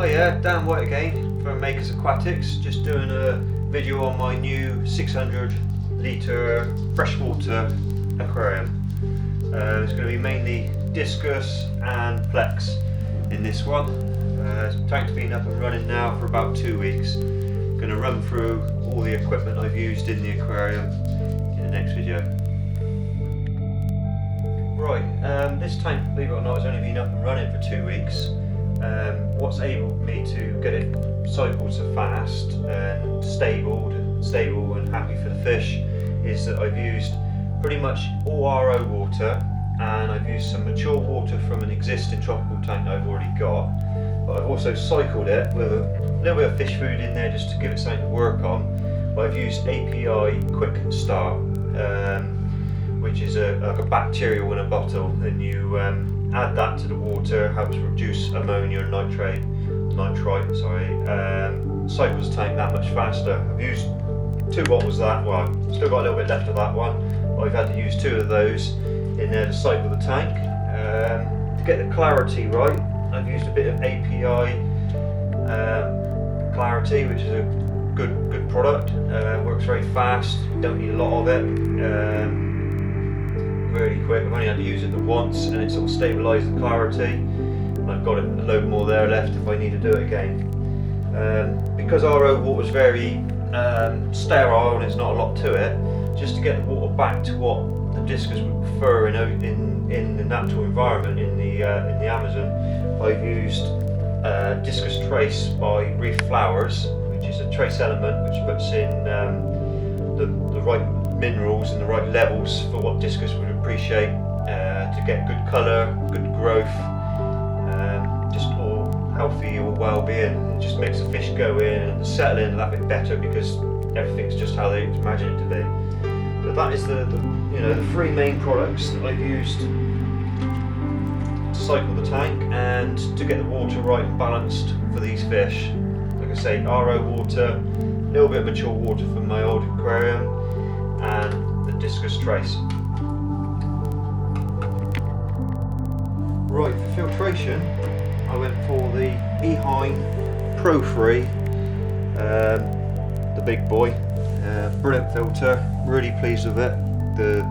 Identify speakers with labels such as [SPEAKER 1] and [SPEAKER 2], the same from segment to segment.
[SPEAKER 1] Oh yeah, Dan White again from Makers Aquatics, just doing a video on my new 600 litre freshwater aquarium. It's going to be mainly discus and plecs in this one. Tank's been up and running now for about 2 weeks. Going to run through all the equipment I've used in the aquarium in the next video. Right, this tank, believe it or not, has only been up and running for 2 weeks. What's enabled me to get it cycled so fast and stable and happy for the fish is that I've used pretty much all RO water, and I've used some mature water from an existing tropical tank that I've already got, but I've also cycled it with a little bit of fish food in there just to give it something to work on. But I've used API Quick Start, which is like a bacterial in a bottle, and you add that to the water, helps reduce ammonia and nitrite, cycles the tank that much faster. I've used 2 bottles of that one, still got a little bit left of that one, but I've had to use 2 of those in there to cycle the tank. To get the clarity right, I've used a bit of API Clarity, which is a good product. Works very fast, don't need a lot of it. Really quick. I've only had to use it once and it sort of stabilised the clarity, and I've got a load more there left if I need to do it again. Because RO water is very sterile and there's not a lot to it, just to get the water back to what the discus would prefer in the natural environment in the Amazon, I've used Discus Trace by Reef Flowers, which is a trace element which puts in the right minerals and the right levels for what discus would appreciate, to get good colour, good growth, just all healthy, all well-being. It just makes the fish go in and settle in that bit better because everything's just how they imagine it to be. So that is the 3 main products that I've used to cycle the tank and to get the water right and balanced for these fish. Like I say, RO water, a little bit of mature water from my old aquarium, and the Discus Trace. Right, for filtration, I went for the Eheim Pro 3, the big boy. Brilliant filter, really pleased with it. The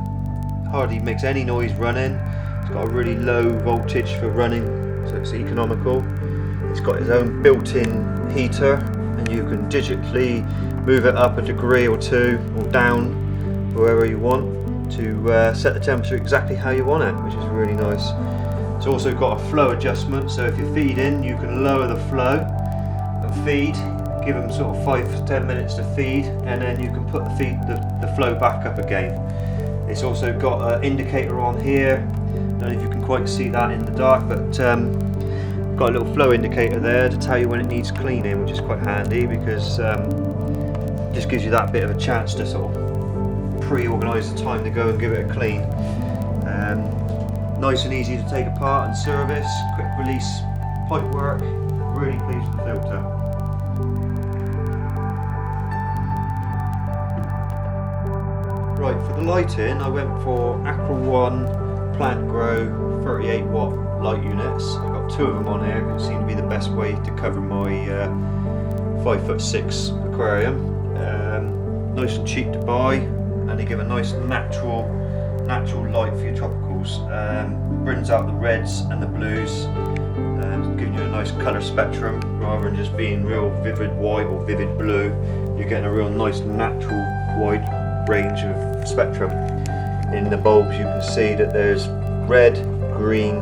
[SPEAKER 1] hardly makes any noise running. It's got a really low voltage for running, so it's economical. It's got its own built-in heater, and you can digitally move it up a degree or 2 or down wherever you want to set the temperature exactly how you want it, which is really nice. It's also got a flow adjustment, so if you're feeding, you can lower the flow and feed, give them sort of 5 to 10 minutes to feed, and then you can put the flow back up again. It's also got an indicator on here. I don't know if you can quite see that in the dark, but got a little flow indicator there to tell you when it needs cleaning, which is quite handy because it just gives you that bit of a chance to sort of pre-organise the time to go and give it a clean. Nice and easy to take apart and service, quick release pipe work, really pleased with the filter. Right, for the lighting I went for Aqua One Plant Grow 38 watt light units. I've got 2 of them on here because it seemed to be the best way to cover my 5'6" aquarium. Nice and cheap to buy, and they give a nice natural light for your tropicals. Brings out the reds and the blues, giving you a nice colour spectrum rather than just being real vivid white or vivid blue. You're getting a real nice natural wide range of spectrum. In the bulbs you can see that there's red, green,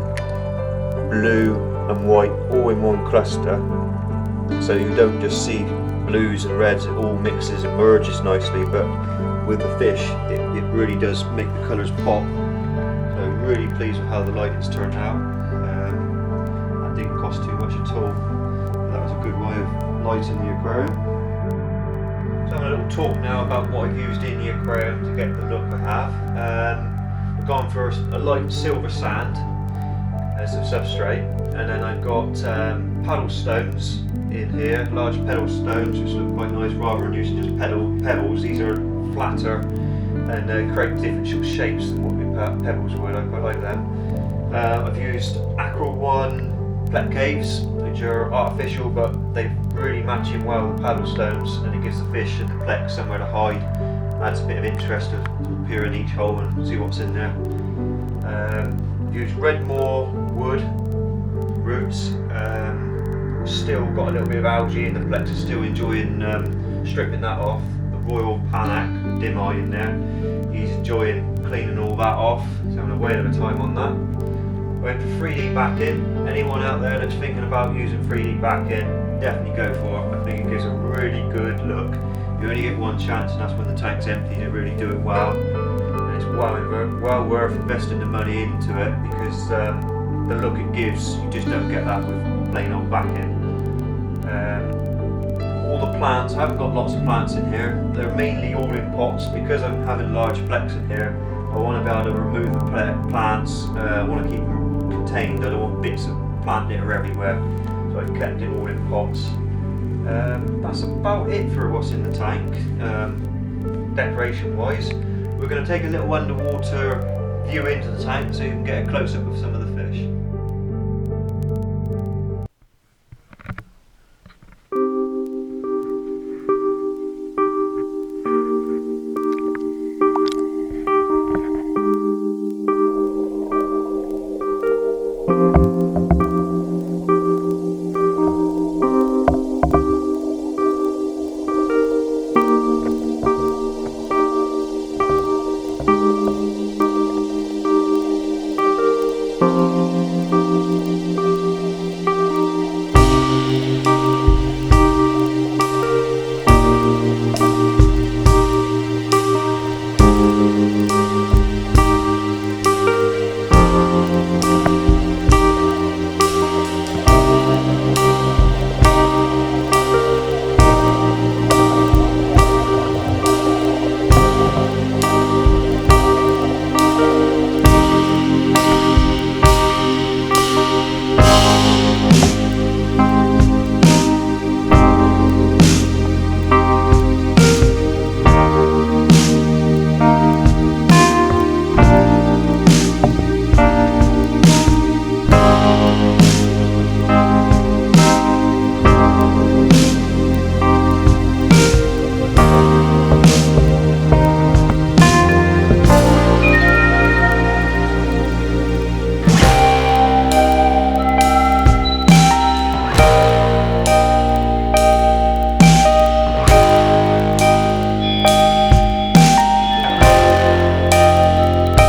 [SPEAKER 1] blue and white all in one cluster, so you don't just see blues and reds, it all mixes and merges nicely, but with the fish it really does make the colours pop. So really pleased with how the lighting's turned out. That didn't cost too much at all. That was a good way of lighting the aquarium. So I'm having a little talk now about what I've used in the aquarium to get the look I have. I've gone for a light silver sand as a substrate, and then I've got paddle stones in here, large pedal stones which look quite nice rather than using just pebbles. These are flatter and create different sort of shapes than what pebbles would. I quite like them. I've used Aqua One Plec caves. which are artificial, but they really match in well with paddle stones, and it gives the fish and the plecs somewhere to hide. Adds a bit of interest to peer in each hole and see what's in there. Use Redmore wood roots. Still got a little bit of algae, and the plecs are still enjoying stripping that off. The Royal Panac dim eye in there. He's enjoying cleaning all that off. He's having a whale of a time on that. Went for 3D backing. Anyone out there that's thinking about using 3D backing, definitely go for it. I think it gives a really good look. You only get one chance, and that's when the tank's empty to really do it well. And it's well worth investing the money into it, because the look it gives, you just don't get that with plain old backing. All the plants, I haven't got lots of plants in here. They're mainly all in pots, because I'm having large plecs in here. I want to be able to remove the plants. I want to keep them contained. I don't want bits of plant litter everywhere, so I've kept it all in pots. That's about it for what's in the tank, decoration wise. We're going to take a little underwater view into the tank so you can get a close up of some of the